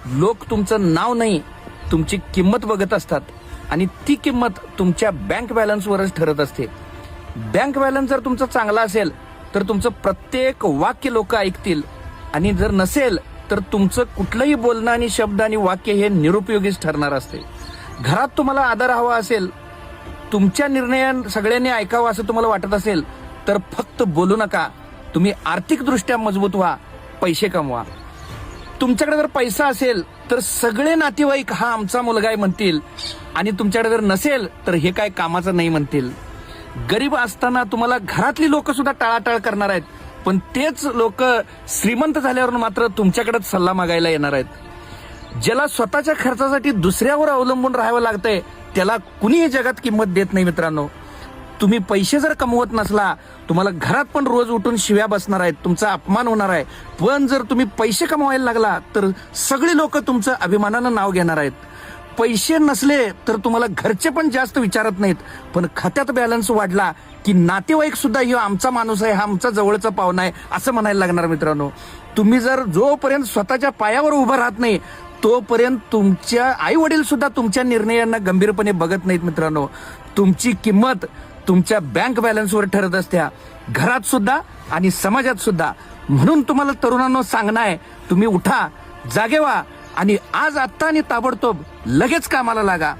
लोक तुमचं नाव नाही, तुमची किंमत बघत असतात आणि ती किंमत तुमच्या बँक बॅलन्सवरच ठरत असते. बँक बॅलन्स जर तुमचा चांगला असेल तर तुमचं प्रत्येक वाक्य लोक ऐकतील आणि जर नसेल तर तुमचं कुठलंही बोलणं आणि शब्द आणि वाक्य हे निरुपयोगीच ठरणार असते. घरात तुम्हाला आदर हवा असेल, तुमच्या निर्णय सगळ्यांनी ऐकावं असं तुम्हाला वाटत असेल तर फक्त बोलू नका. तुम्ही आर्थिकदृष्ट्या मजबूत व्हा, पैसे कमवा. तुमच्याकडे जर पैसा असेल तर सगळे नातेवाईक हा आमचा मुलगा आहे म्हणतील आणि तुमच्याकडे जर नसेल तर हे काय कामाचं नाही म्हणतील. गरीब असताना तुम्हाला घरातली लोक सुद्धा टाळाटाळ करणार आहेत, पण तेच लोक श्रीमंत झाल्यावर मात्र तुमच्याकडेच सल्ला मागायला येणार आहेत. ज्याला स्वतःच्या खर्चासाठी दुसऱ्यावर अवलंबून राहावं लागतंय त्याला कुणीही जगात किंमत देत नाही. मित्रांनो, तुम्ही पैसे जर कमवत नसला, तुम्हाला घरात पण रोज उठून शिव्या बसणार आहेत, तुमचा अपमान होणार आहे. पण जर तुम्ही पैसे कमवायला लागला तर सगळी लोक तुमचं अभिमानानं नाव घेणार आहेत. पैसे नसले तर तुम्हाला घरचे पण जास्त विचारत नाहीत, पण खात्यात बॅलन्स वाढला की नातेवाईक सुद्धा ह्यो आमचा माणूस आहे, हा आमचा जवळचा पाहुणा आहे असं म्हणायला लागणार. मित्रांनो, तुम्ही जर जोपर्यंत स्वतःच्या पायावर उभं राहत नाही तोपर्यंत तुमच्या आई वडील सुद्धा तुमच्या निर्णयांना गंभीरपणे बघत नाहीत. मित्रांनो, तुमची किंमत तुमच्या बँक बॅलन्सवर ठरत असत्या, घरात सुद्धा आणि समाजात सुद्धा. म्हणून तुम्हाला तरुणांनो सांगणं आहे, तुम्ही उठा, जागे व्हा आणि आज आत्ता आणि ताबडतोब लगेच कामाला लागा.